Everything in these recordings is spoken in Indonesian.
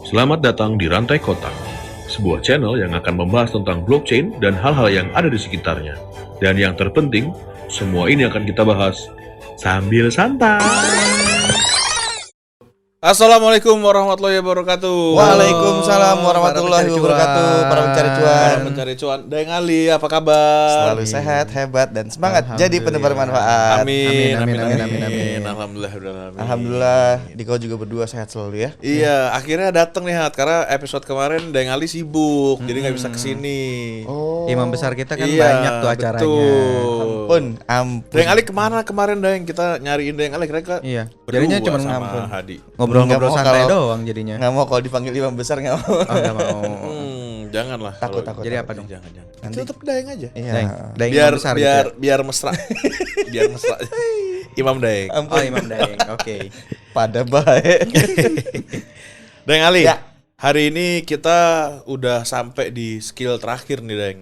Selamat datang di Rantai Kotak, sebuah channel yang akan membahas tentang blockchain dan hal-hal yang ada di sekitarnya. Dan yang terpenting, semua ini akan kita bahas sambil santai. Assalamualaikum warahmatullahi wabarakatuh. Waalaikumsalam warahmatullahi wabarakatuh. Para pencari Para cuan. mencari cuan. Daeng Ali, apa kabar? Selalu sehat, hebat, dan semangat jadi penebar manfaat. Amin. Alhamdulillah, Diko juga berdua sehat selalu ya. Iya, akhirnya datang nih Hat, karena episode kemarin Daeng Ali sibuk, jadi nggak bisa kesini. Oh, Imam besar kita kan Iya, banyak tuh acaranya. betul. ampun. Daeng Ali kemana kemarin Daeng? Kita nyariin Daeng Ali kira-kira Iya. berdua Jadinya cuma sama ngampun. Hadi. Ngobrol-ngobrol Nggak mau santai kalau- doang jadinya. Nggak mau kalau dipanggil imam besar nggak mau. Oh, nggak mau. Janganlah. Takut, kalau- takut. Jadi apa dong? Jangan. Nanti- Tetap Daeng aja. Iya. Daeng biar Imam besar biar gitu biar mesra. Biar mesra. Imam Daeng. ya? Oh, Imam Daeng. Oke. Pada baik. Daeng Ali. Ya. Hari ini kita udah sampai di skill terakhir nih, Daeng.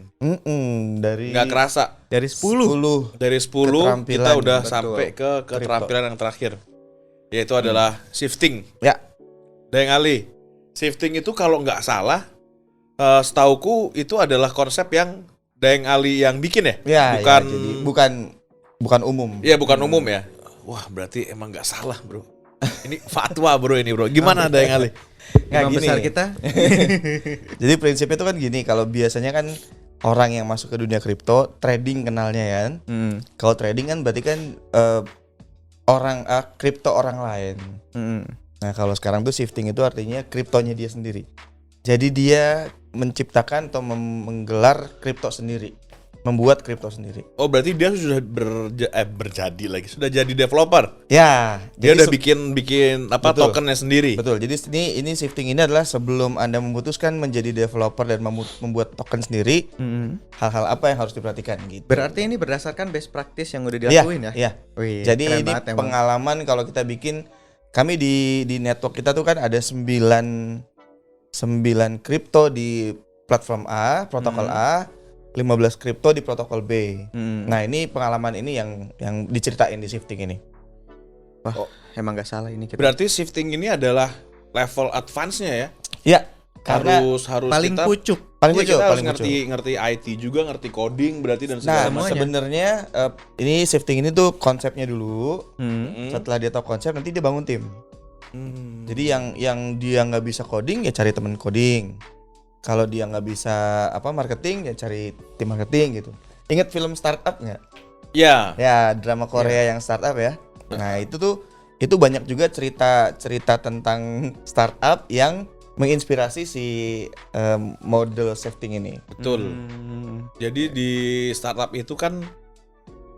Dari Nggak kerasa. Dari 10. Dari 10 Keterampilan, kita udah betul. sampai ke keterampilan yang terakhir. Yaitu adalah shifting. Ya. Daeng Ali. Shifting itu kalau nggak salah, setauku itu adalah konsep yang Daeng Ali yang bikin ya? Ya, Bukan ya, jadi bukan umum. Iya, bukan umum ya. Wah, berarti emang nggak salah, Bro. Ini fatwa, Bro, ini, Bro. Gimana Daeng Ali? Nggak, Imam gini. besar kita. Jadi prinsipnya itu kan gini, kalau biasanya kan orang yang masuk ke dunia kripto, trading kenalnya ya. Kalau trading kan berarti kan kripto orang lain. Nah, kalau sekarang tuh shifting itu artinya kriptonya dia sendiri. Jadi dia menciptakan atau menggelar kripto sendiri, membuat kripto sendiri. Oh, berarti dia sudah berjadi lagi, sudah jadi developer. Ya, Dia jadi udah bikin apa Betul. tokennya sendiri. betul. Jadi ini shifting ini adalah sebelum Anda memutuskan menjadi developer dan membuat token sendiri, hal-hal apa yang harus diperhatikan gitu. Berarti ini berdasarkan best practice yang udah Iya, dilakuin ya? iya. Wih, Jadi keren ini banget emang. pengalaman kalau kita bikin, kami di network kita tuh kan ada 9 kripto di platform A, protokol A, 15 kripto di protokol B. Nah, ini pengalaman ini yang diceritain di shifting ini. Wah, emang nggak salah ini kita. Berarti shifting ini adalah level advance-nya ya. Ya, karena Harus paling kita pucuk. paling iya, lucu, kita harus paling lucu. ngerti IT juga, ngerti coding berarti dan Nah, segala macam. sebenarnya ini shifting ini tuh konsepnya dulu. Hmm. Setelah dia tahu konsep, nanti dia bangun tim. Jadi yang dia nggak bisa coding ya cari temen coding. Kalau dia nggak bisa marketing ya cari tim marketing gitu. Ingat film startup nggak? Ya, Ya, drama Korea yang startup ya. Nah, itu banyak juga cerita tentang startup yang menginspirasi si model shifting ini. betul. Jadi di startup itu kan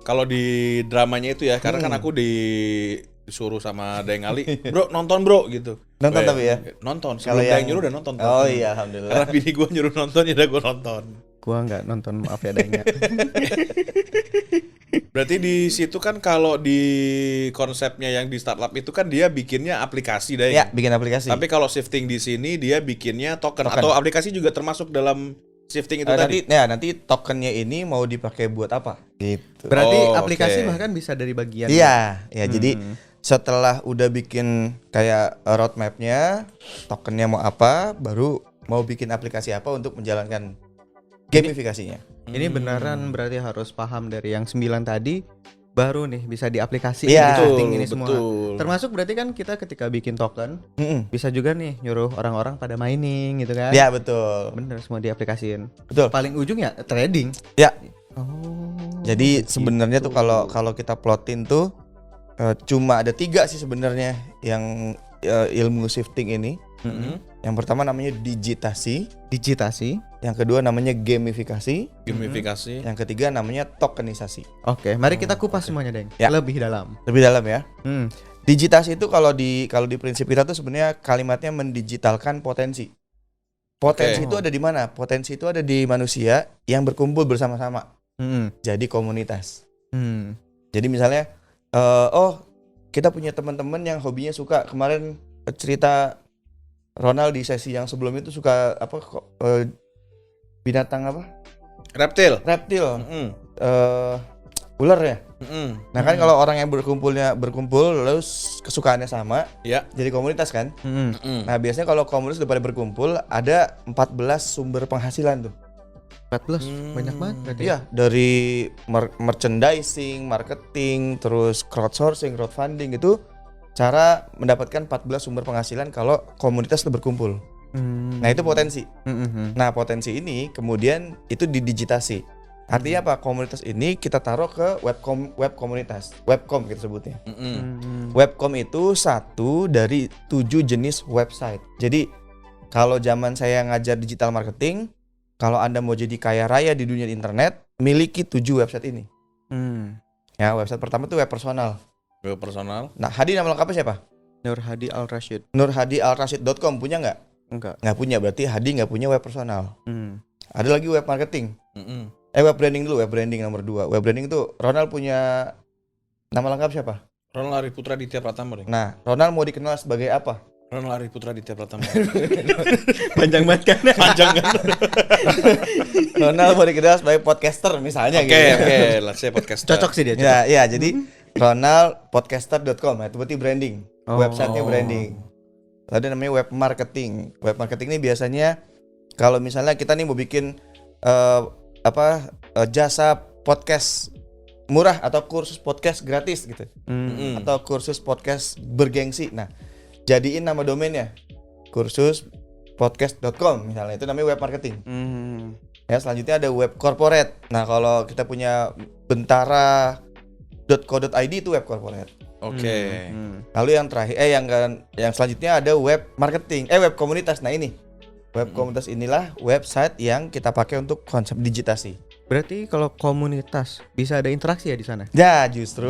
kalau di dramanya itu ya, karena kan aku disuruh sama Daeng Ali, bro nonton bro gitu. Nonton tapi ya? Nonton. Kalau Sebelum yang- Daeng nyuruh udah nonton. Oh iya, alhamdulillah. Karena bini gue nyuruh nonton, ya udah gue nonton. Gua nggak nonton, maaf ya Daeng. Berarti di situ kan kalau di konsepnya yang di startup itu kan dia bikinnya aplikasi Daeng. Ya, bikin aplikasi. Tapi kalau shifting di sini dia bikinnya token. Token. Atau aplikasi juga termasuk dalam shifting itu tadi. nanti tokennya ini mau dipakai buat apa? Gitu. Berarti Oh, aplikasi oke. bahkan bisa dari bagian. Iya, ya jadi setelah udah bikin kayak roadmapnya, tokennya mau apa, baru mau bikin aplikasi apa untuk menjalankan gamifikasinya. Ini beneran berarti harus paham dari yang 9 tadi, baru nih bisa diaplikasiin Iya. di Betul, shifting ini semua. betul. Termasuk berarti kan kita ketika bikin token Mm-mm. bisa juga nih nyuruh orang-orang pada mining gitu kan. Ya betul, Bener, semua diaplikasiin. betul. Paling ujung ya trading. Ya, Oh. jadi begitu. sebenarnya tuh kalau kita plotin tuh cuma ada 3 sih sebenarnya yang ilmu shifting ini. Yang pertama namanya digitasi, digitasi. yang kedua namanya gamifikasi, Gamifikasi. yang ketiga namanya tokenisasi. Oke, mari kita kupas semuanya, Deng. Ya. Lebih dalam. Lebih dalam ya. Hmm. Digitasi itu kalau di prinsip kita tuh sebenarnya kalimatnya mendigitalkan potensi. Potensi Oke. itu ada di mana? Potensi itu ada di manusia yang berkumpul bersama-sama. Hmm. Jadi komunitas. Hmm. Jadi misalnya, kita punya teman-teman yang hobinya suka kemarin cerita Ronald di sesi yang sebelum itu suka binatang apa? Reptil. Reptil. Mm-mm. ular ya. Mm-mm. Nah kan kalau orang yang berkumpul lalu kesukaannya sama, Ya. jadi komunitas kan. Mm-mm. Nah biasanya kalau komunitas udah pada berkumpul ada 14 sumber penghasilan tuh. 14 banyak banget berarti. Iya, dari merchandising, marketing, terus crowdsourcing, crowdfunding itu cara mendapatkan 14 sumber penghasilan kalau komunitas itu berkumpul. Nah, itu potensi. Nah, potensi ini kemudian itu didigitasi. Artinya apa? Komunitas ini kita taruh ke web komunitas. Webcom kita sebutnya. Webcom itu satu dari 7 jenis website. Jadi, kalau zaman saya ngajar digital marketing, kalau Anda mau jadi kaya raya di dunia internet, miliki 7 website ini. Ya, website pertama itu web personal. Web personal. Nah, Hadi nama lengkapnya siapa? Nur Hadi Al Rashid. nurhadialrashid.com punya nggak? Enggak. Nggak punya, berarti Hadi nggak punya web personal. Ada lagi web marketing. Mm-mm. Web branding dulu, web branding nomor 2. Web branding itu Ronald punya nama lengkap siapa? Ronald Arif Putra Ditya Pratama, Deng. Nah, Ronald mau dikenal sebagai apa? Ronald Arif Putra Ditya Pratama. Panjang banget kan? Panjang kan? Ronald mau dikenal sebagai podcaster misalnya Oke, gitu. oke, let's say podcast. Cocok sih dia. Ya, ya, jadi ronaldpodcaster.com, itu berarti branding. Oh. Websitenya branding. Lalu ada namanya web marketing. Web marketing ini biasanya kalau misalnya kita nih mau bikin jasa podcast murah atau kursus podcast gratis gitu. Mm-mm. Atau kursus podcast bergengsi. Nah, jadiin nama domainnya kursuspodcast.com misalnya, itu namanya web marketing. Ya, selanjutnya ada web corporate. Nah, kalau kita punya bentara.co.id itu web corporate. Oke. Lalu yang terakhir yang selanjutnya ada web marketing, web komunitas. Nah, ini web komunitas inilah website yang kita pakai untuk konsep digitasi. Berarti kalau komunitas bisa ada interaksi ya di sana? Ya, justru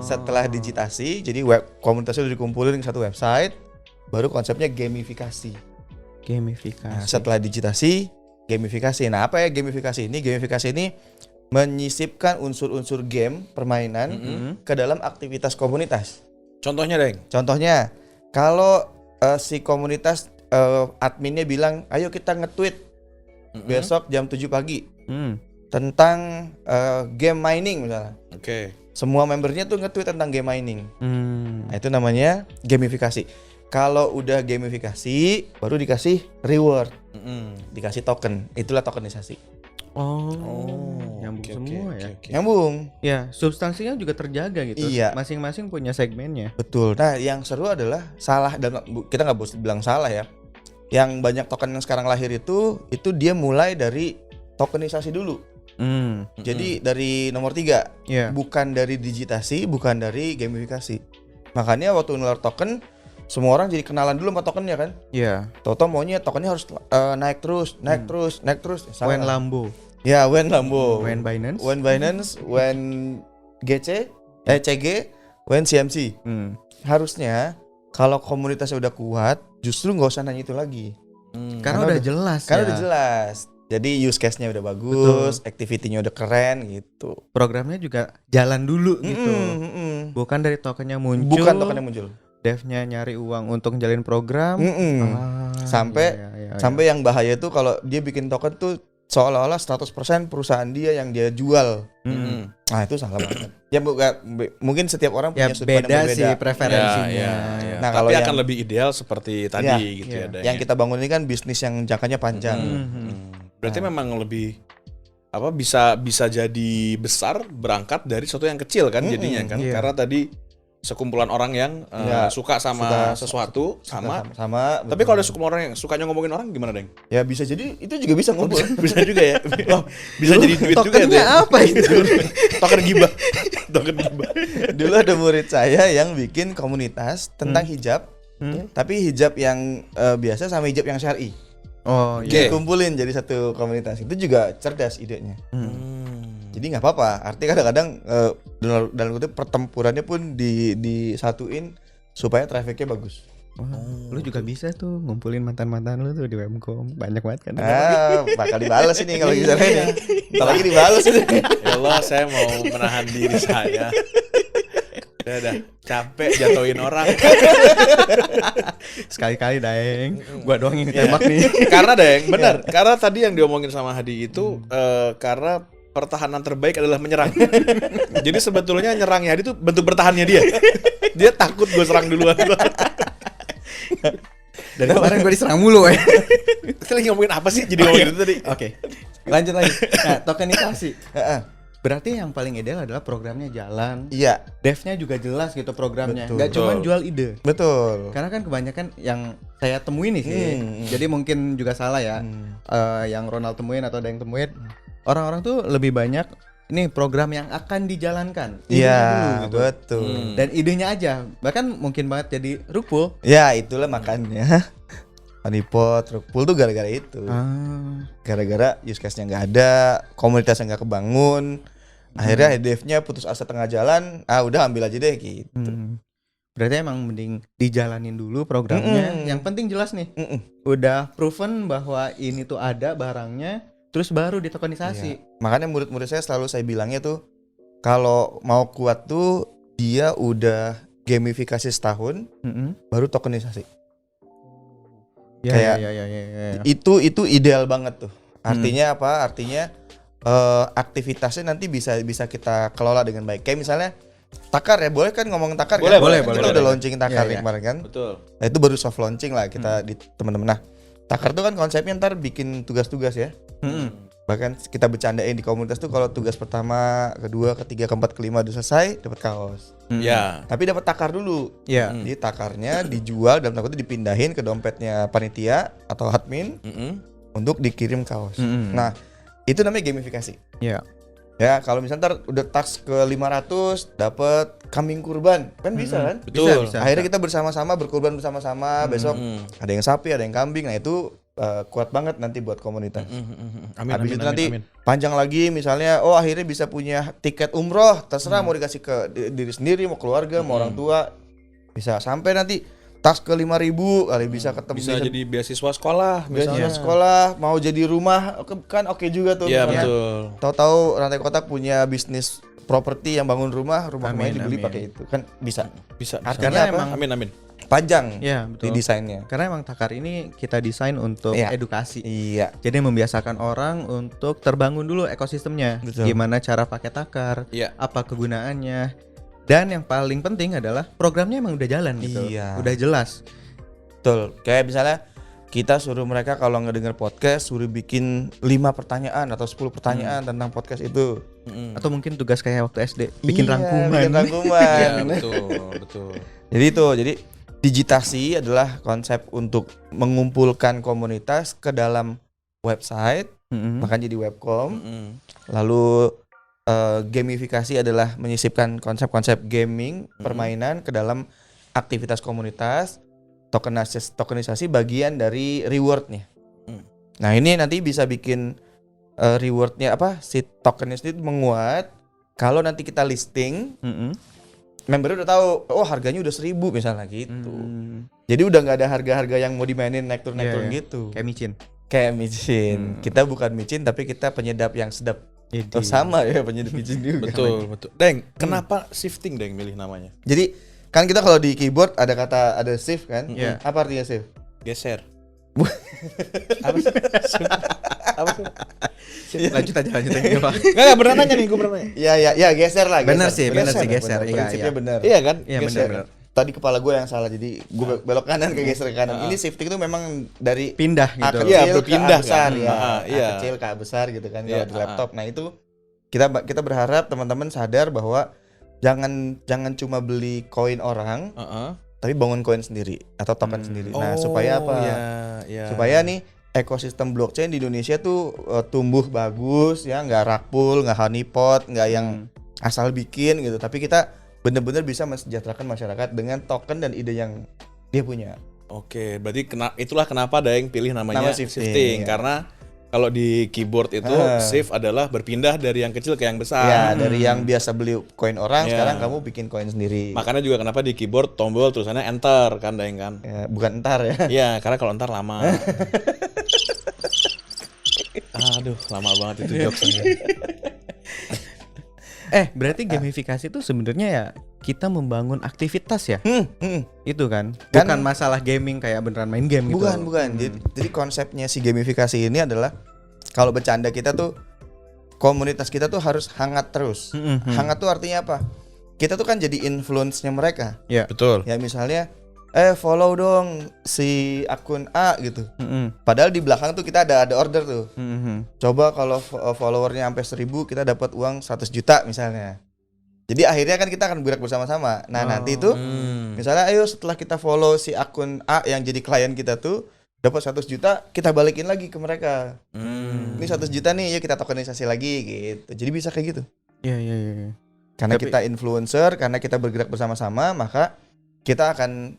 setelah digitasi, jadi web komunitasnya udah dikumpulin di satu website, baru konsepnya gamifikasi. Gamifikasi. Nah, setelah digitasi, gamifikasi. Nah, apa ya gamifikasi ini? Gamifikasi ini menyisipkan unsur-unsur game permainan ke dalam aktivitas komunitas. Contohnya, Deng. Contohnya, kalau si komunitas adminnya bilang, ayo kita nge-tweet besok jam 7 pagi tentang game mining misalnya. Oke. Semua membernya tuh nge-tweet tentang game mining. Nah, itu namanya gamifikasi. Kalau udah gamifikasi, baru dikasih reward, dikasih token. Itulah tokenisasi. Nyambung semua ya. Nyambung. Ya, substansinya juga terjaga gitu. Iya. Masing-masing punya segmennya. Betul. Nah, yang seru adalah salah, dan kita nggak boleh bilang salah ya. Yang banyak token yang sekarang lahir itu dia mulai dari tokenisasi dulu. Jadi dari nomor 3, Iya. bukan dari digitasi, bukan dari gamifikasi. Makanya waktu ngeluar token, semua orang jadi kenalan dulu sama tokennya kan. Iya. Toto maunya tokennya harus naik terus. Salah. When Lambo, Ya, when Lambo, when Binance. when Binance, when CG, when CMC. Harusnya kalau komunitasnya udah kuat, justru nggak usah nanya itu lagi. Karena udah jelas Karena ya. udah jelas. Jadi use case-nya udah bagus, activity-nya udah keren gitu. Programnya juga jalan dulu gitu. Bukan dari tokennya muncul. Bukan tokennya muncul. Devnya nyari uang untuk jalin program. Sampai iya. sampai yang bahaya itu kalau dia bikin token tuh seolah-olah 100% perusahaan dia yang dia jual. Nah, itu salah banget. Ya mungkin setiap orang Ya punya sudut pandang beda sih preferensinya. Ya. Nah, Tapi kalau akan yang- lebih ideal seperti tadi Ya, gitu ya, Deng. Yang kita bangun ini kan bisnis yang jangkanya panjang. Berarti memang lebih bisa jadi besar berangkat dari sesuatu yang kecil kan jadinya kan. Iya. Karena tadi sekumpulan orang yang Ya, suka sama sesuatu sama. Sama. Tapi kalau ada sekumpulan orang yang sukanya ngomongin orang gimana, Deng? ya bisa jadi itu juga bisa ngumpul. Bisa juga ya. Bisa jadi duit juga ya. Tokennya apa itu? Token gibah. Token gibah. Dulu ada murid saya yang bikin komunitas tentang hijab, tapi hijab yang biasa sama hijab yang syar'i. Oh Oke. iya. Dikumpulin jadi satu komunitas. Itu juga cerdas idenya. Jadi nggak apa-apa. Artinya kadang-kadang dalam kutip pertempurannya pun disatuin supaya trafficnya bagus. Lu juga bisa tuh ngumpulin mantan-mantan lu tuh di Webcom. Banyak banget kan. Bakal dibales ini kalau bisa ini. Apalagi dibales ini. Ya Allah, saya mau menahan diri saya. Udah capek jatuhin orang. Sekali-kali Daeng. Gua doang yang ditembak nih. Karena Deng, benar. Karena tadi yang diomongin sama Hadi itu karena pertahanan terbaik adalah menyerang. Jadi sebetulnya nyerangnya itu bentuk bertahannya dia. Dia takut gue serang duluan. Dari kemarin gue diserang mulu ya. Kita lagi ngomongin apa sih? Jadi ngomongin itu tadi. Oke, lanjut lagi. Nah, tokenisasi. Berarti yang paling ideal adalah programnya jalan. Iya, Devnya juga jelas gitu programnya. Betul. Nggak cuma Betul. jual ide. betul. Karena kan kebanyakan yang saya temuin nih sih. Jadi mungkin juga salah ya. Yang Ronald temuin atau ada yang temuin. Orang-orang tuh lebih banyak ini program yang akan dijalankan. Idenya Iya, dulu gitu. betul. Dan idenya aja. Bahkan mungkin banget jadi rupul. Ya, itulah makanya. Honeypot, Rugpool tuh gara-gara itu. Gara-gara use case-nya nggak ada, komunitasnya nggak kebangun. Akhirnya devnya putus asa tengah jalan, udah ambil aja deh gitu. Berarti emang mending dijalanin dulu programnya. Yang penting jelas nih. Udah proven bahwa ini tuh ada barangnya, terus baru ditokenisasi. Iya. Makanya murid-murid saya selalu saya bilangnya tuh, kalau mau kuat tuh dia udah gamifikasi setahun, baru tokenisasi. Ya, Kayak ya. Itu ideal banget tuh. Artinya apa? Artinya aktivitasnya nanti bisa kita kelola dengan baik. Kayak misalnya takar ya, boleh kan ngomong takar Boleh, kan? boleh, Kita boleh. udah launching takar Iya, iya. kemarin kan? Betul. Nah, itu baru soft launching lah kita di teman-teman. Nah, takar tuh kan konsepnya ntar bikin tugas-tugas ya. Bahkan kita bercandain di komunitas tuh kalau tugas pertama, kedua, ketiga, keempat, kelima udah selesai, dapat kaos. Ya. Tapi dapat takar dulu. Ya. Jadi takarnya dijual dalam takutnya dipindahin ke dompetnya panitia atau admin untuk dikirim kaos. Nah, itu namanya gamifikasi. Ya. Ya, kalau misalnya ntar udah tax ke 500 dapat kambing kurban, kan bisa kan? Betul. Bisa. Akhirnya kita bersama-sama berkurban bersama-sama, besok ada yang sapi, ada yang kambing. Nah, itu kuat banget nanti buat komunitas. Amin, Habis amin, itu nanti amin. panjang lagi misalnya akhirnya bisa punya tiket umroh, terserah mau dikasih ke diri sendiri, mau keluarga, mau orang tua. Bisa sampai nanti tas ke 5.000 kali bisa ketemu Bisa jadi beasiswa sekolah beasiswa misalnya. sekolah, mau jadi rumah kan oke juga tuh. Iya, misalnya. betul. Tahu-tahu Rantai Kotak punya bisnis properti yang bangun rumahnya Amin, dibeli amin. pakai itu kan bisa. Bisa. Artinya Karena apa? emang Amin, amin. Panjang Iya, di betul. desainnya. Karena emang takar ini kita desain untuk Iya. edukasi. Iya. Jadi membiasakan orang untuk terbangun dulu ekosistemnya. Betul. Gimana cara pakai takar, Iya. apa kegunaannya. Dan yang paling penting adalah programnya emang udah jalan gitu. Iya. Udah jelas. Betul. Kayak misalnya kita suruh mereka kalau ngedenger podcast suruh bikin 5 pertanyaan atau 10 pertanyaan tentang podcast itu. Atau mungkin tugas kayak waktu SD, bikin Iya, rangkuman. bikin rangkuman. Iya, betul, betul. Jadi digitasi adalah konsep untuk mengumpulkan komunitas ke dalam website, bahkan jadi webcom. Lalu gamifikasi adalah menyisipkan konsep-konsep gaming, permainan ke dalam aktivitas komunitas. Tokenisasi bagian dari rewardnya. Nah, ini nanti bisa bikin rewardnya apa? Si tokenis itu menguat kalau nanti kita listing. Member udah tahu, harganya udah 1.000 misalnya gitu. Jadi udah nggak ada harga-harga yang mau dimainin naik turun Iya, iya. gitu. Kayak micin. Kayak micin. Kita bukan micin tapi kita penyedap yang sedap. Idi. Oh, sama ya penyedap micin juga. Betul, betul. Deng, kenapa shifting Deng milih namanya? Jadi kan kita kalau di keyboard ada kata ada shift kan? Iya. Apa artinya shift? Geser. Apa sih? Apa sih? Lanjut aja Nggak apa. Enggak, beneran nanya nih, gue beneran nanya. Ya geser lah. Bener sih, bener sih, geser. Iya, Prinsipnya iya. bener. Iya kan? Iya, Geser. benar. Tadi kepala gue yang salah jadi gue belok kanan ke geser ke kanan. Ini shifting itu memang dari Pindah A gitu. kecil Iya, ke berpindah A besar kan. ya. Iya. A kecil ke A besar gitu kan Iya, kalau di laptop. Nah, itu kita berharap teman-teman sadar bahwa jangan cuma beli koin orang, tapi bangun koin sendiri atau token sendiri. Nah, supaya apa? Iya. Supaya nih ekosistem blockchain di Indonesia tuh tumbuh bagus ya, nggak rakpul, nggak honeypot, nggak yang asal bikin gitu. Tapi kita benar-benar bisa mensejahterakan masyarakat dengan token dan ide yang dia punya. Oke, berarti itulah kenapa Daeng pilih namanya Nama shifting, shifting. iya. Karena kalau di keyboard itu shift adalah berpindah dari yang kecil ke yang Ya, besar. dari yang biasa beli koin orang Iya. sekarang kamu bikin koin sendiri. Makanya juga kenapa di keyboard tombol tulisannya enter kan Daeng kan? Ya, bukan entar ya. Iya, karena kalau ntar lama. Aduh, lama banget itu jokesnya. Berarti gamifikasi itu sebenarnya ya kita membangun aktivitas ya. Itu kan. Kan- Bukan masalah gaming kayak beneran main game gitu. Bukan. Jadi konsepnya si gamifikasi ini adalah kalau bercanda kita tuh komunitas kita tuh harus hangat terus. Hangat tuh artinya apa? Kita tuh kan jadi influence-nya mereka. Betul. Ya misalnya follow dong si akun A gitu. Padahal di belakang tuh kita ada order tuh. Coba kalau followernya sampai 1.000 kita dapat uang 100 juta misalnya. Jadi akhirnya kan kita akan bergerak bersama-sama. Nah nanti tuh misalnya ayo setelah kita follow si akun A yang jadi klien kita tuh dapat 100 juta, kita balikin lagi ke mereka. Ini 100 juta nih, yuk kita tokenisasi lagi gitu. Jadi bisa kayak gitu. Iya. Karena Tapi- kita influencer, karena kita bergerak bersama-sama, maka kita akan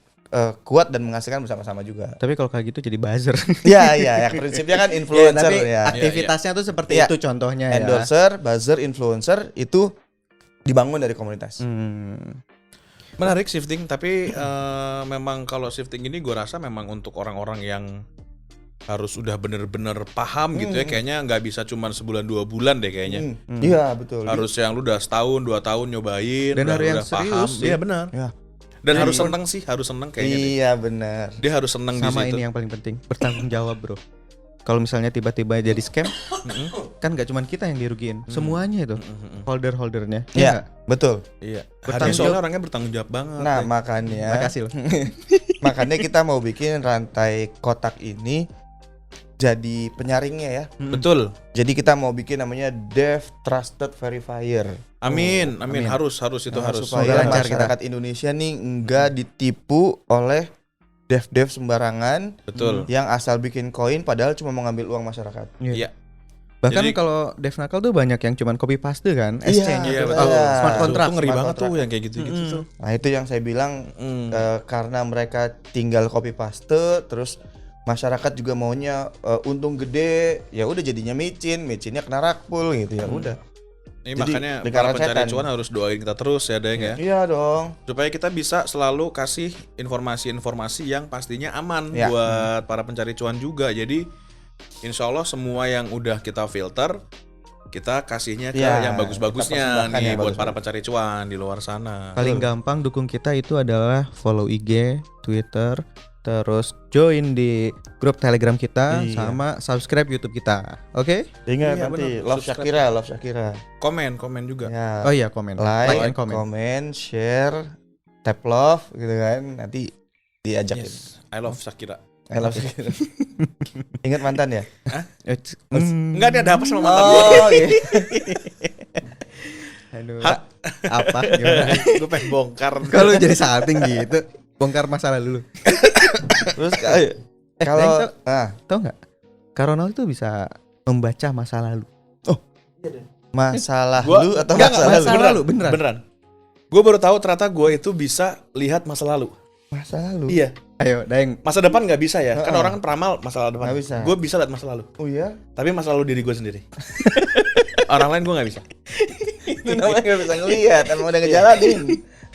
kuat dan menghasilkan bersama-sama juga. Tapi kalau kayak gitu jadi buzzer. Iya, prinsipnya kan influencer tapi ya. aktivitasnya tuh seperti Iya. itu contohnya ya. Endorser, buzzer, influencer itu dibangun dari komunitas. Menarik shifting, tapi memang kalau shifting ini gue rasa memang untuk orang-orang yang harus udah bener-bener paham gitu ya. Kayaknya nggak bisa cuman sebulan 2 bulan deh kayaknya. Iya, betul. Harus yang lu udah setahun 2 tahun nyobain, Dan udah, harus yang udah paham. serius sih. Iya benar. Ya. Dan harus seneng sih, harus seneng kayaknya deh. Iya, benar. Dia harus seneng di Sama situ. ini yang paling penting, bertanggung jawab, Bro. Kalau misalnya tiba-tiba jadi scam, kan nggak cuma kita yang dirugiin, semuanya itu holder-holdernya. Iya, nggak? betul. Iya. Bertanggung Hari soalnya jawab. orangnya bertanggung jawab banget. Nah, deh. makanya Makasih loh. makanya kita mau bikin rantai kotak ini jadi penyaringnya ya. Betul. Jadi kita mau bikin namanya Dev Trusted Verifier. Amin, Amin. harus itu Nah, harus. supaya Semoga lancar masyarakat Indonesia nih enggak ditipu oleh dev sembarangan Betul. yang asal bikin koin padahal cuma mau ngambil uang masyarakat. Iya. Bahkan Jadi- kalau dev nakal tuh banyak yang cuman copy paste kan, Iya, exchange. Iya betul. betul. Smart contract, Itu ngeri smart banget tuh contract. yang kayak gitu-gitu tuh. Nah, itu yang saya bilang Mm. karena mereka tinggal copy paste terus masyarakat juga maunya untung gede, ya udah jadinya micinnya kena rakpul gitu ya udah. Ini Jadi, makanya lingkaran para pencari setan. cuan harus doain kita terus ya, Deng ya. Iya dong. Supaya kita bisa selalu kasih informasi-informasi yang pastinya aman Ya. buat para pencari cuan juga. Jadi insya Allah semua yang udah kita filter, kita kasihnya ke Ya, yang bagus-bagusnya kita persembahkan nih yang buat bagus-bagus. para pencari cuan di luar sana. Paling gampang dukung kita itu adalah follow IG, Twitter, terus join di grup Telegram kita, Iya. sama subscribe YouTube kita. Oke? Ingat Iya, nanti benar. love Subscribe. Shakira. Komen juga. Ya. Oh iya, komen. Like, and comment. comment, share, tap love gitu kan. Nanti diajakin. Yes, I love Shakira. I love Shakira. Ingat mantan ya? Enggak, dia ada apa sama mantan gue? Oh iya. Aduh. Hap. Apa? Gimana? Gue pengen bongkar. Kalau jadi salting gitu, bongkar masa lalu lu. Terus Deng, kalau Tahu nggak? Kak Ronald itu bisa membaca masa lalu. masalah Gua- lu atau Enggak, masalah lu? masa lalu, beneran. Beneran. Gue baru tahu ternyata gue itu bisa lihat masa lalu. Masa lalu. Iya. Ayo, Daeng. Masa depan nggak bisa ya. Kan Heeh. orang kan peramal masa depan. Nggak bisa. Gue bisa lihat masa lalu. Oh iya. Tapi masa lalu diri gue sendiri. Orang lain gue nggak bisa. Itu namanya nggak bisa ngelihat, emang udah ngejalanin.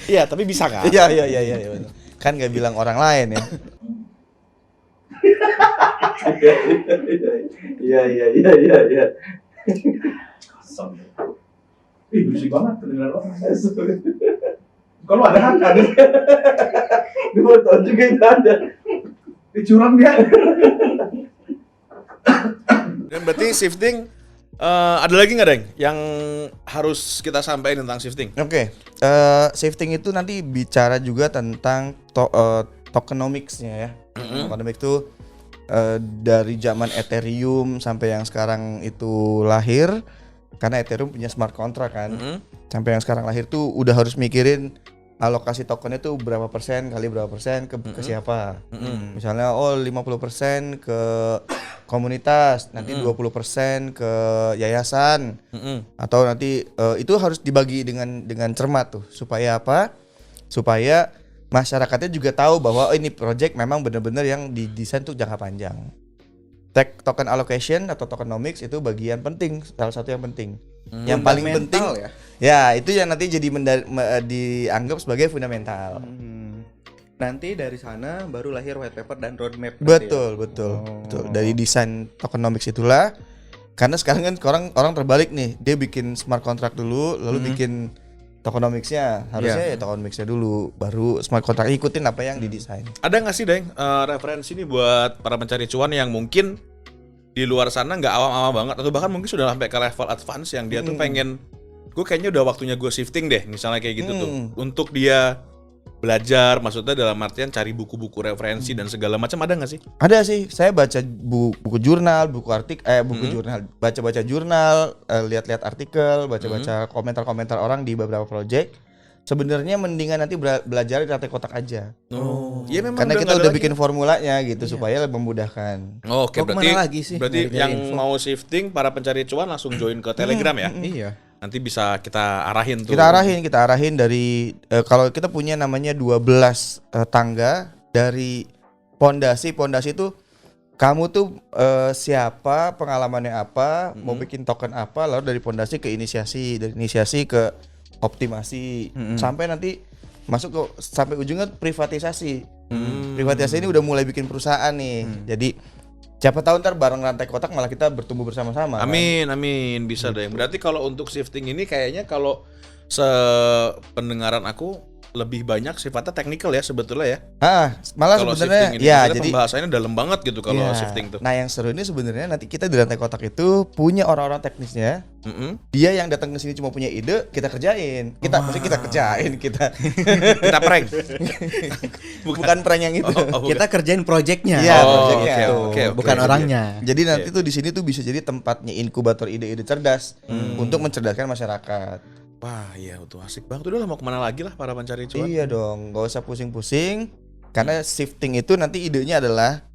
Iya, tapi bisa kan? Iya. Betul. Kan nggak bilang orang lain ya. Iya. Kosong. Ih, bersih banget kedengeran orang. Kalau ada hak ada. Gue baru tahu juga itu ada. Curang dia. Dan berarti shifting ada lagi nggak, Deng? Yang harus kita sampaikan tentang shifting? Oke, shifting itu nanti bicara juga tentang tokenomics-nya ya. Tokenomics itu dari zaman Ethereum sampai yang sekarang itu lahir, karena Ethereum punya smart contract kan. Sampai yang sekarang lahir tuh udah harus mikirin alokasi tokennya tuh berapa persen kali berapa persen ke siapa. Misalnya 50% ke komunitas, nanti 20% ke yayasan. Atau nanti itu harus dibagi dengan cermat tuh, supaya apa? Supaya masyarakatnya juga tahu bahwa ini project memang benar-benar yang didesain tuh jangka panjang. Token allocation atau tokenomics itu bagian penting, salah satu yang penting. Yang paling penting ya itu yang nanti jadi dianggap sebagai fundamental. Nanti dari sana baru lahir white paper dan roadmap. Betul. Oh. Dari desain tokenomics itulah. Karena sekarang kan orang terbalik nih, dia bikin smart contract dulu, lalu bikin tokenomics-nya. Harusnya ya tokenomics-nya dulu, baru smart contract, ikutin apa yang didesain. Ada nggak sih, Deng, referensi nih buat para pencari cuan yang mungkin di luar sana nggak awam-awam banget atau bahkan mungkin sudah sampai ke level advance yang dia tuh pengen gue kayaknya udah waktunya gue shifting deh misalnya kayak gitu tuh untuk dia belajar, maksudnya dalam artian cari buku-buku referensi dan segala macam, ada nggak sih? Ada sih, saya baca buku jurnal, buku jurnal, baca-baca jurnal, lihat-lihat artikel, baca-baca komentar-komentar orang di beberapa project. Sebenarnya mendingan nanti belajar di rantai kotak aja. Oh, ya memang Karena kita nggak ada udah lagi. bikin formulanya gitu supaya memudahkan. Oh, oke, Kok berarti kemana lagi sih? berarti Nyari-nyari yang info. mau shifting para pencari cuan langsung join ke Telegram ya. Iya. Nanti bisa kita arahin tuh. Kita arahin dari kalau kita punya namanya 12 tangga dari pondasi itu kamu tuh siapa, pengalamannya apa, mau bikin token apa, lalu dari pondasi ke inisiasi, dari inisiasi ke optimasi, sampai nanti masuk ke sampai ujungnya privatisasi. Privatisasi ini udah mulai bikin perusahaan nih. Jadi siapa tahu ntar bareng rantai kotak malah kita bertumbuh bersama-sama. Amin, amin, bisa deh. Berarti kalau untuk shifting ini kayaknya kalau sependengaran aku lebih banyak sifatnya teknikal ya sebetulnya ya. Malah Kalau sebenarnya shifting ini ya maksudnya jadi pembahasannya dalam banget gitu kalau ya. shifting tuh. Nah yang seru ini sebenarnya nanti kita di rantai kotak itu punya orang-orang teknisnya. Dia yang datang ke sini cuma punya ide, kita kerjain. Maksudnya kita kerjain, kita Kita prank. bukan prank yang itu. Kita kerjain projectnya. Iya, Oh, projectnya. oke. Bukan orangnya. Jadi nanti tuh di sini tuh bisa jadi tempatnya inkubator ide-ide cerdas untuk mencerdaskan masyarakat. Wah, iya tuh asik banget. Udah lah mau kemana lagi lah para pencari cuan. Iya dong, nggak usah pusing-pusing. Karena shifting itu nanti idenya adalah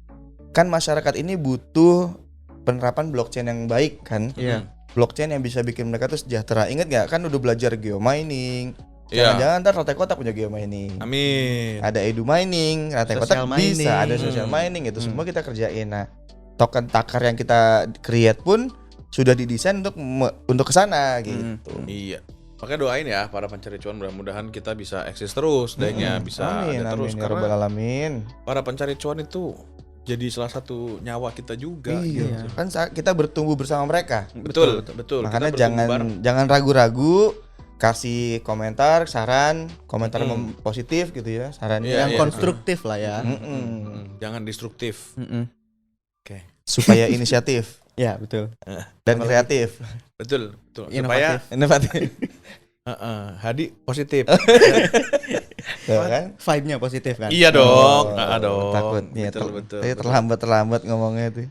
kan masyarakat ini butuh penerapan blockchain yang baik kan. Iya. Blockchain yang bisa bikin mereka tuh sejahtera. Ingat nggak kan udah belajar geomining. Iya. Jangan-jangan ntar rantai kotak punya geomining. Amin. Ada edu mining, rantai kotak Social mining. bisa ada social mining itu semua kita kerjain. Nah, token takar yang kita create pun sudah didesain untuk kesana gitu. Iya. Makanya doain ya para pencari cuan, mudah-mudahan kita bisa eksis terus, dayanya bisa Amin, ada terus amin, ya rabbal karena alamin. para pencari cuan itu jadi salah satu nyawa kita juga. Iya. Kan kita bertumbuh bersama mereka. Betul. Makanya Kita bertumbuh bareng. jangan ragu-ragu kasih komentar, saran, komentar positif gitu ya, sarannya Iya, Yang iya. konstruktif lah ya. Jangan destruktif. Oke. supaya inisiatif Ya, betul. dan kreatif. Betul. Inovatif. Supaya Inovatif. Hadi positif. Ya kan? Vibe-nya positif kan? Iya dong. Dong. Takutnya Betul. terlambat ngomongnya tuh.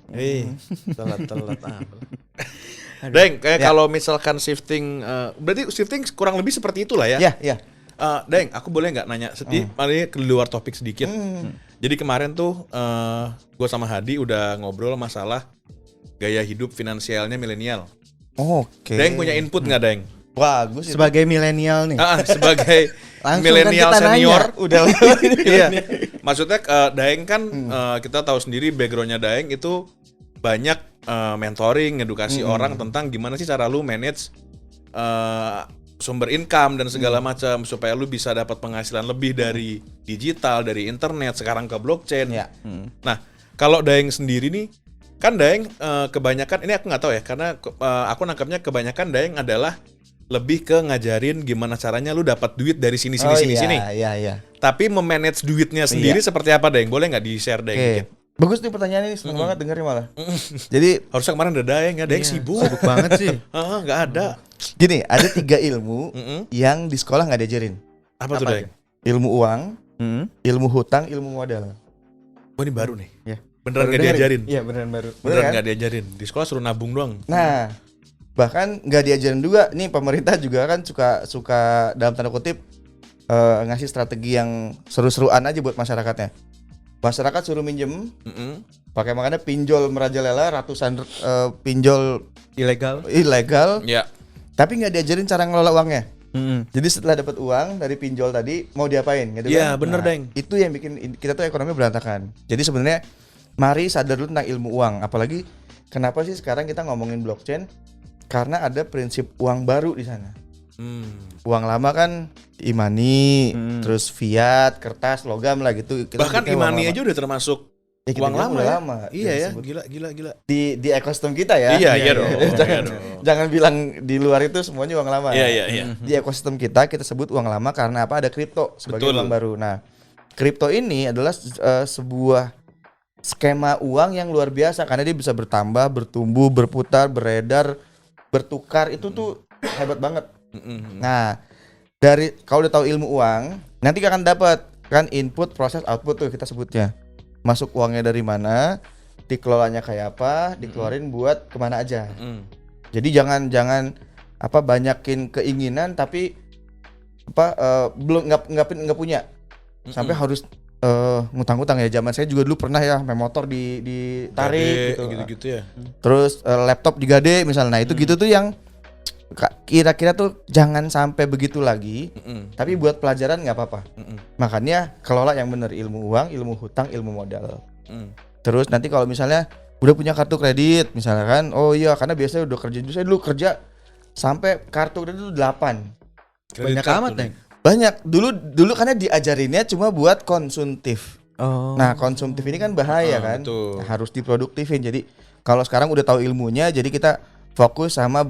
Telat. Deng, kayak kalau misalkan shifting, berarti shifting kurang lebih seperti itulah ya. Ya. Deng, aku boleh nggak nanya sedikit, mari ke luar topik sedikit. Jadi kemarin tuh gue sama Hadi udah ngobrol masalah gaya hidup finansialnya milenial. Oke. Deng punya input nggak, Deng? Bagus itu. Sebagai milenial nih. Sebagai Langsung milenial kan kita senior, nanya. Udah iya. Maksudnya Daeng kan kita tahu sendiri backgroundnya Daeng itu banyak mentoring, edukasi orang tentang gimana sih cara lu manage sumber income dan segala macam supaya lu bisa dapat penghasilan lebih dari digital, dari internet, sekarang ke blockchain. Ya. Nah, kalau Daeng sendiri nih, kan Daeng kebanyakan, ini aku nggak tahu ya, karena aku nangkapnya kebanyakan Daeng adalah lebih ke ngajarin gimana caranya lu dapat duit dari sini. Iya. Tapi memanage duitnya sendiri seperti apa, Daeng? Boleh nggak di-share, Daeng? Oke. dikit? Bagus nih pertanyaan ini, seneng banget dengerin malah. Jadi Harusnya kemarin ada Daeng ya, Daeng sibuk. Sibuk banget sih. Nggak ada. gini, ada 3 ilmu yang di sekolah nggak diajarin. Apa tuh, Daeng? Ilmu uang, ilmu hutang, ilmu modal. Oh, ini baru nih. Ya. Beneran nggak diajarin? Iya, beneran baru. Beneran kan? nggak diajarin. Di sekolah suruh nabung doang. Nah, bahkan nggak diajarin juga. Nih pemerintah juga kan suka dalam tanda kutip ngasih strategi yang seru-seruan aja buat masyarakatnya. Masyarakat suruh minjem, pakai makanya pinjol merajalela ratusan pinjol Ilegal. ilegal, Ya. tapi nggak diajarin cara ngelola uangnya. Jadi setelah dapat uang dari pinjol tadi mau diapain gitu Iya, kan? bener, Deng. Itu yang bikin kita tuh ekonomi berantakan. Jadi sebenarnya mari sadar dulu tentang ilmu uang. Apalagi kenapa sih sekarang kita ngomongin blockchain? Karena ada prinsip uang baru di sana. Uang lama kan e-money, terus fiat, kertas, logam lah gitu. Kita Bahkan sebutnya uang e-money lama. aja udah termasuk Ya, kita uang bilang lama udah ya. lama. Iya ya, disebut. gila. Di ekosistem kita ya. Iya dong. Jangan bilang di luar itu semuanya uang lama. Iya. Di ekosistem kita sebut uang lama karena apa? Ada kripto sebagai Betul. uang baru. Nah, kripto ini adalah sebuah skema uang yang luar biasa karena dia bisa bertambah, bertumbuh, berputar, beredar, bertukar itu tuh hebat banget. Nah, dari kalau udah tahu ilmu uang, nanti akan dapat kan input, proses, output tuh kita sebutnya. Masuk uangnya dari mana, dikelolanya kayak apa, dikeluarin buat kemana aja. Jadi jangan banyakin keinginan tapi belum nggak punya sampai harus ngutang-ngutang ya. Zaman saya juga dulu pernah ya main motor ditarik gitu ya. Terus laptop digade misalnya. Nah itu gitu tuh yang kira-kira tuh jangan sampai begitu lagi. Tapi buat pelajaran nggak apa-apa. Makanya kelola yang benar, ilmu uang, ilmu hutang, ilmu modal. Terus nanti kalau misalnya udah punya kartu kredit misalnya kan, oh iya karena biasanya udah kerja, saya dulu kerja sampai kartu kredit itu 8. Banyak amat, Neng. Banyak. Dulu karena diajarinnya cuma buat konsumtif. Oh. Nah, konsumtif ini kan bahaya kan. Betul. Harus diproduktifin. Jadi kalau sekarang udah tahu ilmunya, jadi kita fokus sama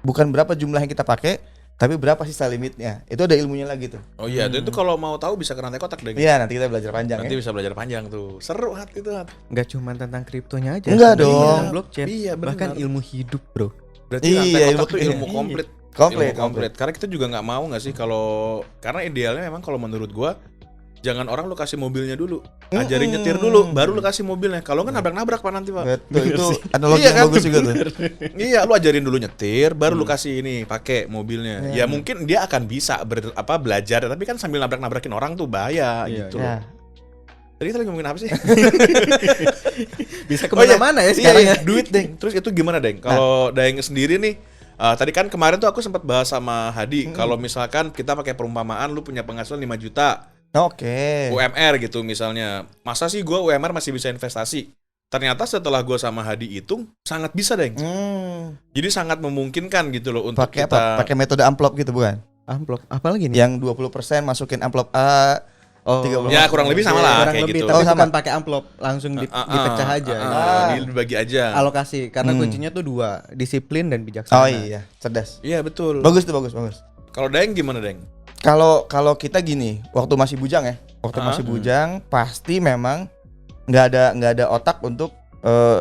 bukan berapa jumlah yang kita pakai, tapi berapa sisa limitnya. Itu ada ilmunya lagi tuh. Oh iya, itu kalau mau tahu bisa ke Rantai Kotak deh. Iya, nanti kita belajar panjang Nanti ya. bisa belajar panjang tuh. Seru itu. Nggak cuma tentang kriptonya aja. Enggak sebenarnya dong. tentang blockchain. Iya, benar. Bahkan ilmu hidup, bro. Berarti Iya, Rantai ilmu Kotak tuh ilmu komplit. Komplit. Karena kita juga nggak mau nggak sih karena idealnya memang kalau menurut gua jangan orang lu kasih mobilnya dulu, ajarin nyetir dulu, baru lu kasih mobilnya. Kalau nggak nabrak-nabrak pak nanti pak. Betul, itu analogi Iya yang kan? bagus juga tuh. Iya, lu ajarin dulu nyetir, baru lu kasih ini pakai mobilnya. Ya mungkin dia akan bisa belajar, tapi kan sambil nabrak-nabrakin orang tuh bahaya Iya, gitu Ya. loh. Tadi kita lagi ngomongin apa sih? Bisa kemana-mana ya sekarang ya. Duit Deng. Terus itu gimana Deng? Kalau Deng sendiri nih, tadi kan kemarin tuh aku sempat bahas sama Hadi, kalau misalkan kita pakai perumpamaan lu punya penghasilan 5 juta Oke. UMR gitu misalnya. Masa sih gua UMR masih bisa investasi? Ternyata setelah gua sama Hadi hitung sangat bisa Deng. Jadi sangat memungkinkan gitu loh untuk Pakai kita apa? Pakai metode amplop gitu bukan? Amplop. Apalagi nih? Yang 20% masukin amplop A. Oh, 30. Ya kurang lebih sama lah kurang kayak lebih, gitu. tapi Oh, sama. bukan pakai amplop, langsung dipecah aja. Dibagi aja. Alokasi, karena kuncinya tuh 2, disiplin dan bijaksana. Oh iya, cerdas. Iya betul. Bagus tuh, bagus. Kalau Deng gimana Deng? Kalau kita gini, waktu masih bujang ya, masih bujang, pasti memang nggak ada otak untuk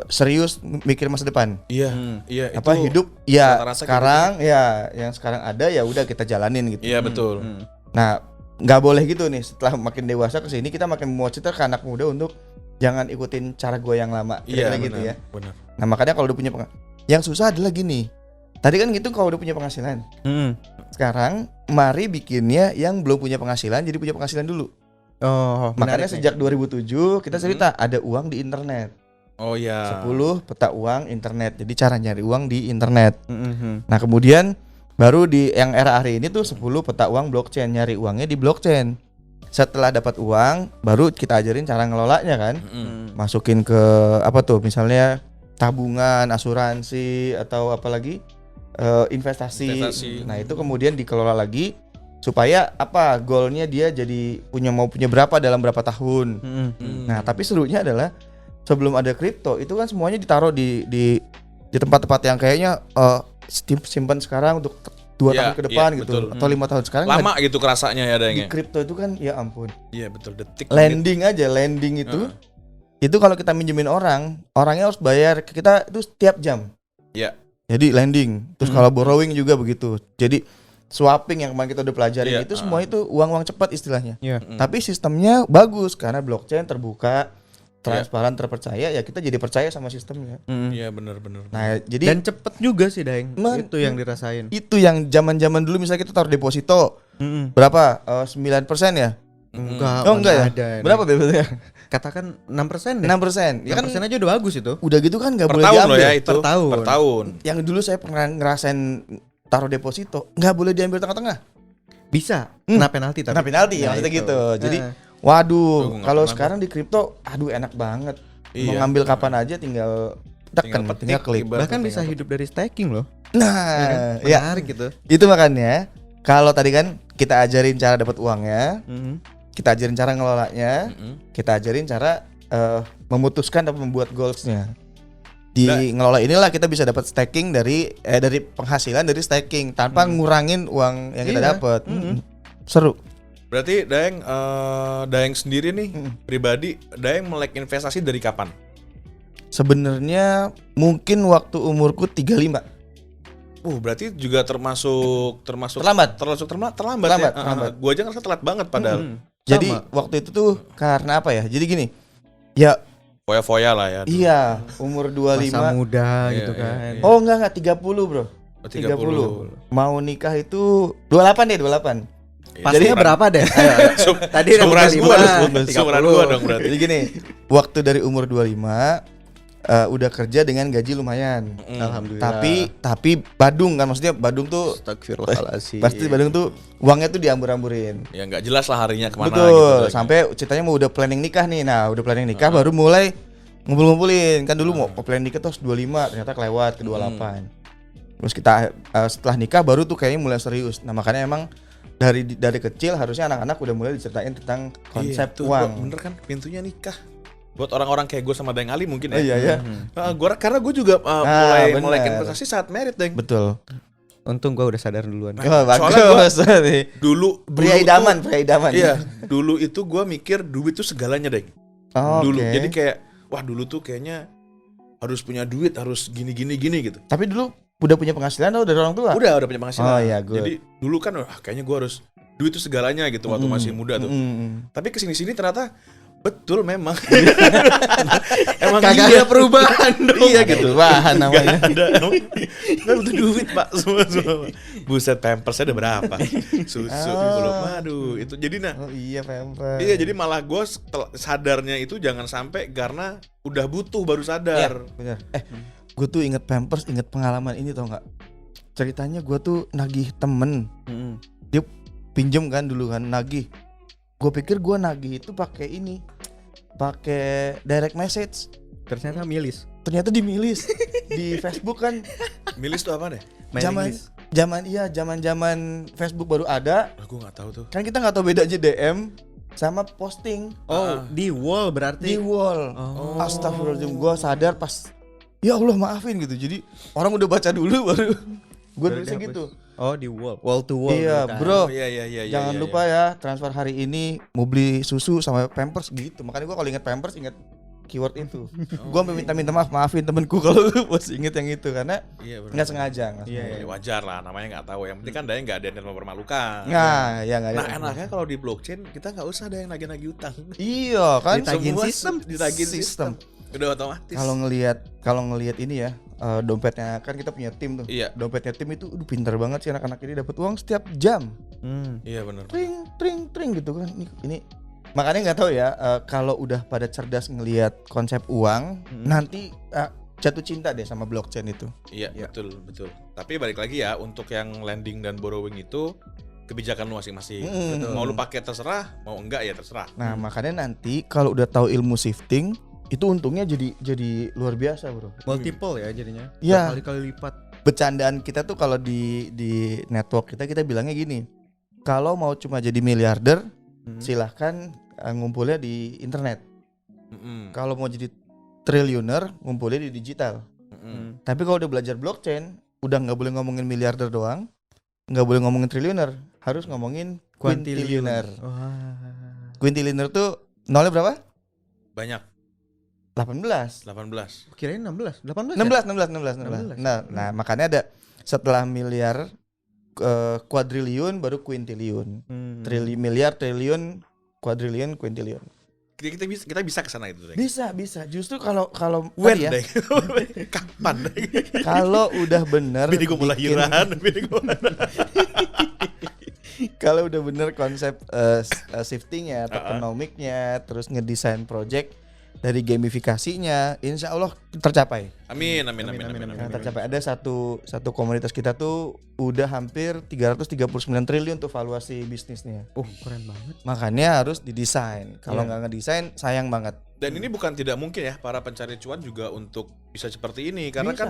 serius mikir masa depan. Iya, iya. Apa itu hidup ya rata-rata sekarang ya yang sekarang ada ya udah kita jalanin gitu. Iya betul. Nah, nggak boleh gitu nih, setelah makin dewasa ke sini kita makin memmotivasi ke anak muda untuk jangan ikutin cara gue yang lama. Iya Kira-kira gitu ya. Benar. Nah, makanya kalau udah punya yang susah adalah gini. Tadi kan gitu kalau udah punya penghasilan. Sekarang mari bikinnya yang belum punya penghasilan jadi punya penghasilan dulu. Oh, Makanya menarik nih. sejak 2007 kita cerita ada uang di internet. Oh iya. 10 peta uang internet. Jadi cara nyari uang di internet. Mhm. Nah, kemudian baru di yang era hari ini tuh 10 peta uang blockchain, nyari uangnya di blockchain. Setelah dapat uang, baru kita ajarin cara ngelolanya kan. Masukin ke apa tuh? Misalnya tabungan, asuransi atau apalagi investasi. Nah, itu kemudian dikelola lagi supaya apa? Goalnya dia jadi mau punya berapa dalam berapa tahun. Nah, tapi serunya adalah sebelum ada kripto itu kan semuanya ditaruh di tempat-tempat yang kayaknya simpan sekarang untuk 2 Ya, tahun ke depan iya, gitu betul. atau 5 tahun sekarang Lama gitu kerasanya ya di Deng. kripto itu kan ya ampun. Iya betul, detik. Lending itu kalau kita minjemin orangnya harus bayar ke kita itu setiap jam. Iya. Jadi lending. Terus kalau borrowing juga begitu. Jadi swapping yang kemarin kita udah pelajarin Iya, itu semua itu uang cepat istilahnya. Iya. Tapi sistemnya bagus karena blockchain terbuka, transparan, terpercaya, ya kita jadi percaya sama sistemnya. Iya benar. Nah, jadi Dan cepet juga sih, Daeng. Man- Itu yang dirasain. itu yang zaman-zaman dulu misalnya kita taruh deposito berapa? 9% ya? Enggak. Oh enggak ya? Ada. Berapa depositonya? Katakan 6% deh. 6%. Ya 6% kan aja udah bagus itu. udah gitu kan nggak Per boleh tahun diambil. loh ya itu. Per tahun. Per tahun. Yang dulu saya pernah ngerasain taruh deposito nggak boleh diambil tengah-tengah. Bisa. Kena penalti tapi. Kena penalti ya Nah, maksudnya itu. gitu. Jadi Gua waduh, nggak kalau pernah sekarang di kripto aduh enak banget. Mau Iya. ngambil kapan aja tinggal tekan, Tinggal petik, tinggal klik. ibarat Bahkan bisa hidup dari staking loh. Nah, Ya ya kan? Menarik gitu. itu makanya kalau tadi kan kita ajarin cara dapat uangnya, kita ajarin cara ngelolanya, kita ajarin cara memutuskan atau membuat goalsnya. Di ngelola inilah kita bisa dapat staking dari penghasilan dari staking tanpa ngurangin uang yang kita Iya. dapat. Seru. Berarti Daeng sendiri nih pribadi, Daeng melek investasi dari kapan? Sebenarnya mungkin waktu umurku 35. Berarti juga termasuk Terlambat. terlambat ya. Terlambat. Gua aja ngerasa telat banget padahal. Jadi waktu itu tuh karena apa ya? Jadi gini. Ya Foya-foya lah ya. iya, umur 25. Masa muda Iya, gitu iya, kan. iya. Oh enggak 30, Bro. 30. Mau nikah itu 28 deh, 28. Pastinya berapa deh? Tadi udah Sumuran 25, gua, 30. sumuran gua dong berarti. Jadi gini, waktu dari umur 25 udah kerja dengan gaji lumayan. Alhamdulillah. Tapi Badung kan, maksudnya Badung tuh Astagfirullahaladzim. pasti Badung tuh uangnya tuh diambur-amburin. Ya nggak jelas lah harinya kemana Betul, gitu. sampai ceritanya mau udah planning nikah nih. Nah, udah planning nikah baru mulai ngumpul-ngumpulin. Kan dulu mau planning nikah tuh 25, ternyata kelewat ke 28. Terus kita setelah nikah baru tuh kayaknya mulai serius. Nah, makanya emang dari kecil harusnya anak-anak udah mulai diceritain tentang konsep tuh, uang. bener kan, pintunya nikah. Buat orang-orang kayak gue sama Daeng Ali mungkin ya. Oh, iya ya. Karena gue juga bener. mulai investasi saat merit, Daeng. Betul. Untung gua udah sadar duluan. Oh, soalnya bagus. Dulu Pria idaman, tuh- pria idaman. Iya, dulu itu gue mikir duit tuh segalanya, Daeng. Oh, Dulu. oke. Jadi kayak wah dulu tuh kayaknya harus punya duit, harus gini gitu. Tapi dulu udah punya penghasilan atau dari orang tua? Udah punya penghasilan. Oh, iya, good. Jadi dulu kan kayaknya gue harus duit itu segalanya gitu waktu masih muda tuh. Tapi kesini-sini ternyata betul memang. Emang Kagak iya. ada perubahan dong. Iya gitu. Wah, namanya. Nggak butuh duit pak semua. Buset pampersnya udah berapa? Susu belum. Aduh itu jadi Oh iya, Pamper. Iya jadi malah gue sadarnya itu jangan sampai karena udah butuh baru Iya, sadar. bener. Gue tuh inget Pampers, inget pengalaman ini tau nggak? Ceritanya gue tuh nagih temen, dia pinjem kan dulu kan nagih. Gue pikir gue nagih itu pakai ini, pakai direct message. Ternyata milis. Ternyata dimilis di Facebook kan. Milis tuh apa deh? Zaman Facebook baru ada. Gue nggak tahu tuh. Kan kita nggak tahu bedanya DM sama posting Oh, di wall berarti. di wall. Oh. Astagfirullahaladzim, gue sadar pas ya Allah maafin gitu. Jadi orang udah baca dulu baru gue Baru tulisnya dihapus. gitu. Oh, di wall to wall. Iya, bukan. bro. Oh, iya. Jangan lupa ya transfer hari ini mau beli susu sama Pampers gitu. Makanya gue kalau inget Pampers inget keyword itu. Gue minta maafin temenku kalau masih inget yang itu karena Iya benar. nggak sengaja. Iya, wajar lah namanya nggak tahu. Yang penting kan Daeng nggak ada niat mempermalukan. Nah, ya nggak ada. Nah enaknya kalau di blockchain kita nggak usah ada yang nagih-nagih utang. Iya kan. Ditagih Semua sistem. ditagih sistem. Udah otomatis. Kalau ngelihat ini ya dompetnya kan kita punya tim tuh. Iya. Dompetnya tim itu pinter banget sih anak-anak ini dapat uang setiap jam. Iya benar. Tring gitu kan. Ini makanya nggak tahu ya kalau udah pada cerdas ngelihat konsep uang nanti jatuh cinta deh sama blockchain itu. Iya betul. Tapi balik lagi ya untuk yang lending dan borrowing itu kebijakan lu masing-masing. Betul. Mau lu pakai terserah, mau enggak ya terserah. Nah makanya nanti kalau udah tahu ilmu shifting itu untungnya jadi luar biasa bro. Multiple ya jadinya. Iya. Berkali-kali lipat. Bercandaan kita tuh kalau di network kita bilangnya gini, kalau mau cuma jadi miliarder silahkan ngumpulnya di internet. Kalau mau jadi triliuner ngumpulnya di digital. Tapi kalau udah belajar blockchain udah nggak boleh ngomongin miliarder doang, nggak boleh ngomongin triliuner, harus ngomongin quintilioner. Quintilioner tuh nolnya berapa? Banyak. 18. Kirain 16, 18. 16. Nah, makanya ada setelah miliar kuadriliun baru quintiliun. Miliar, triliun, kuadriliun, quintiliun. Kita bisa ke sana itu, Deng. Bisa. Justru kalau When, tadi ya, Deng? Kapan, Deng? kalau udah bener Bini gue mau lahiran, kalau udah bener konsep shiftingnya, tokenomicsnya, terus ngedesain project dari gamifikasinya, insya Allah tercapai. Amin. Nah, tercapai. Ada satu komunitas kita tuh udah hampir 339 triliun tuh valuasi bisnisnya. Keren banget. Makanya harus didesain. Kalau nggak ngedesain sayang banget. Dan ini bukan tidak mungkin ya para pencari cuan juga untuk bisa seperti ini karena Bisa. kan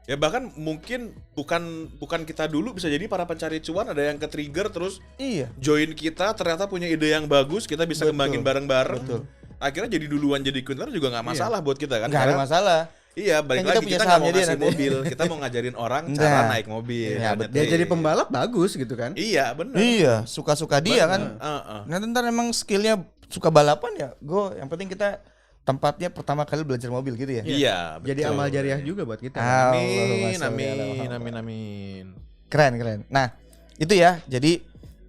ya bahkan mungkin bukan kita dulu bisa jadi para pencari cuan ada yang ke-trigger terus Iya. join kita ternyata punya ide yang bagus kita bisa Betul. kembangin bareng-bareng. Betul. Akhirnya jadi duluan jadi quinter juga nggak masalah buat kita kan. Nggak ada Karena masalah. Iya, balik Kan kita lagi punya kita nggak mau sahamnya dia ngasih nanti. mobil, kita mau ngajarin orang Nah. cara naik mobil. Iya, Kan, betul. Dia nyetir. jadi pembalap bagus gitu kan. Iya, benar. Iya, suka-suka dia kan. Heeh. Nanti ntar emang skillnya suka balapan ya, yang penting kita tempatnya pertama kali belajar mobil gitu ya. Iya, Jadi betul. amal jariah juga buat kita. Amin, Allahumma amin, sholli ala amin, amin. Keren. Nah, itu ya. Jadi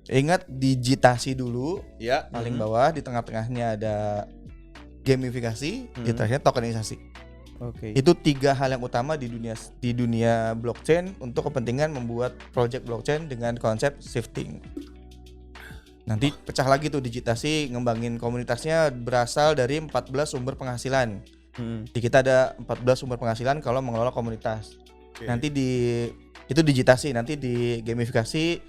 ingat digitasi dulu Ya, paling bawah, di tengah-tengahnya ada gamifikasi, di terakhirnya tokenisasi. Oke. Itu 3 hal yang utama di dunia blockchain untuk kepentingan membuat project blockchain dengan konsep shifting. Nanti pecah lagi tuh digitasi, ngembangin komunitasnya berasal dari 14 sumber penghasilan. Di kita ada 14 sumber penghasilan kalau mengelola komunitas. Oke. Nanti itu digitasi, nanti di gamifikasi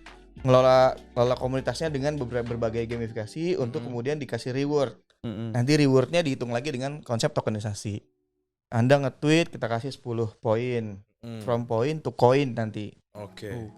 ngelola komunitasnya dengan berbagai gamifikasi untuk kemudian dikasih reward. Nanti rewardnya dihitung lagi dengan konsep tokenisasi. Anda nge-tweet, kita kasih 10 poin. From point to coin nanti. Oke.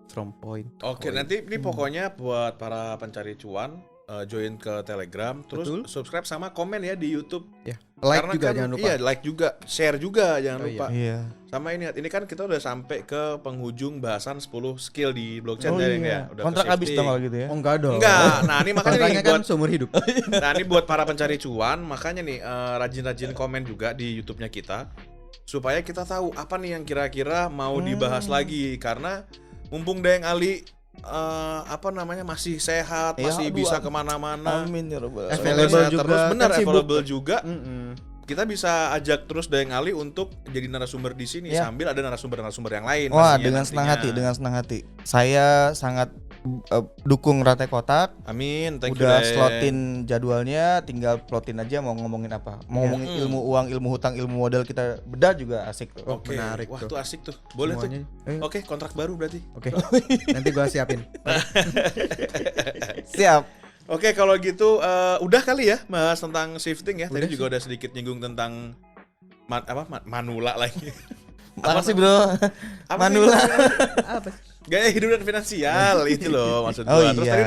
From point. Oke, nanti ini pokoknya buat para pencari cuan join ke Telegram, terus Betul. subscribe sama komen ya di YouTube. Ya. Like Karena juga kan, jangan lupa. Iya, like juga, share juga jangan Oh, lupa. Iya. Sama ini kan kita udah sampai ke penghujung bahasan 10 skill di blockchain Oh ini iya. ya. Udah Kontrak ke habis shifting. dong kalau gitu ya. Oh enggak dong. Enggak. Nah, ini makanya Kontraknya nih kan buat seumur hidup. Nah, ini buat para pencari cuan, makanya nih rajin-rajin komen juga di YouTube-nya kita supaya kita tahu apa nih yang kira-kira mau dibahas lagi karena mumpung Dayang Ali masih sehat, Ya, masih aduh, bisa amin. kemana-mana. Amin ya rabbal alamin. Available Sehat juga, terus, benar kan sibuk. available juga. Mm-mm. Kita bisa ajak terus Dayang Ali untuk jadi narasumber di sini Ya. sambil ada narasumber-narasumber yang lain. Wah, pastinya dengan nantinya. senang hati. Saya sangat dukung Rantai Kotak. Amin, thank you. Udah Dayang. slotin jadwalnya, tinggal plotin aja mau ngomongin apa. Mau ngomongin ilmu uang, ilmu hutang, ilmu modal kita bedah juga asik tuh. Oke, Menarik wah tuh. tuh asik tuh. Boleh Semuanya. tuh. Oke, kontrak baru berarti. Oke. Nanti gua siapin. Siap. Oke, kalau gitu udah kali ya bahas tentang shifting ya. Tadi Udah juga udah sedikit nyinggung tentang manula lagi. Makasih bro. Apa sih? Manula. Apa? Gaya hidup dan finansial itu loh maksud Oh gua. Terus iya. tadi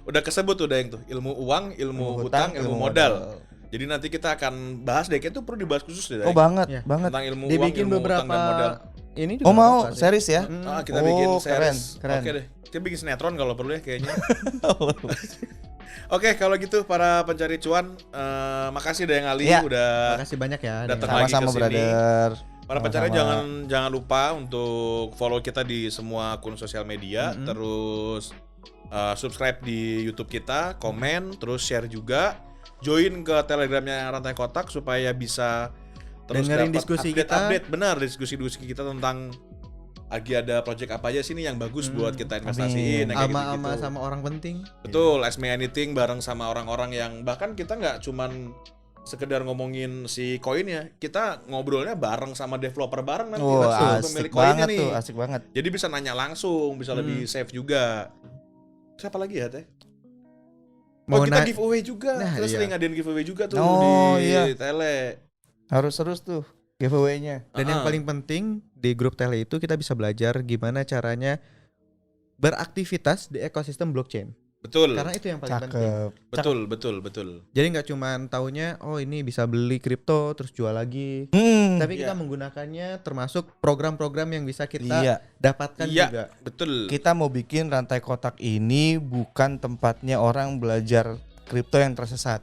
udah kesebut tuh Deng tuh, ilmu uang, ilmu hutang, ilmu modal. Jadi nanti kita akan bahas deh, itu perlu dibahas khusus deh Deng. Oh banget, Ya. banget. Tentang ilmu Dibikin uang, ilmu hutang beberapa dan modal. ini juga Oh mau apa sih? series ya? Kita Oh, bikin keren, series. keren. Oke deh. Kita bikin sinetron kalau perlu ya kayaknya. Oke, kalau gitu para pencari cuan, makasih Dayang Ali Ya. udah Makasih banyak ya. datang Dayang. lagi Sama-sama ke sini. brother. Para pencari Sama-sama. jangan lupa untuk follow kita di semua akun sosial media, terus subscribe di YouTube kita, komen, terus share juga, join ke Telegramnya Rantai Kotak supaya bisa terus Dengerin dapat diskusi kita. update benar diskusi kita tentang lagi ada project apa aja sih nih yang bagus buat kita investasiin, yang kayak Ama-ama gitu-gitu. sama orang penting. Betul, Ask Me Anything bareng sama orang-orang yang bahkan kita nggak cuman sekedar ngomongin si koinnya, kita ngobrolnya bareng sama developer bareng nanti Oh, langsung asik pemilik koinnya banget nih. tuh, asik banget. Jadi bisa nanya langsung, bisa lebih safe juga. Siapa lagi ya Teh? Mau Kita na- giveaway juga, Nah, kita iya. sering ngadain giveaway juga tuh Oh, di iya. tele. Harus terus tuh giveaway-nya. Dan yang paling penting di grup tele itu kita bisa belajar gimana caranya beraktivitas di ekosistem blockchain. Betul, Karena itu yang paling penting. Cakep. betul. Jadi nggak cuman taunya oh ini bisa beli kripto terus jual lagi. Tapi kita Iya. menggunakannya termasuk program-program yang bisa kita Iya, dapatkan Iya. juga. Betul. kita mau bikin Rantai Kotak ini bukan tempatnya orang belajar kripto yang tersesat.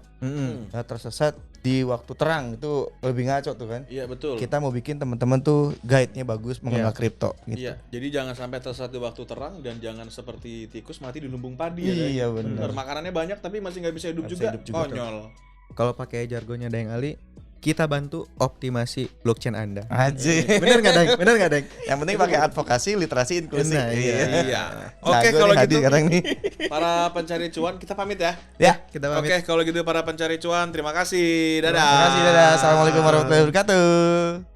Ya, tersesat di waktu terang itu lebih ngaco tuh kan. Iya, betul. Kita mau bikin teman-teman tuh guide-nya bagus mengenal Iya. kripto gitu. Iya, jadi jangan sampai tersesat di waktu terang dan jangan seperti tikus mati di lumbung padi ya. Iya, Deng. bener. Makanannya banyak tapi masih nggak bisa hidup Nggak bisa juga. hidup juga tuh. Konyol. Kalau pakai jargonnya Dayang Ali, kita bantu optimasi blockchain Anda. Aji. Bener nggak Dayang? Bener nggak Dayang? Yang penting pakai advokasi, literasi, inklusi. Nah, iya. Iya. Oke, Jago kalau nih Hadi gitu sekarang nih. para pencari cuan kita pamit ya. Ya. Kita pamit. Oke, kalau gitu para pencari cuan terima kasih. Dadah. Terima kasih, dadah. Assalamualaikum warahmatullahi wabarakatuh.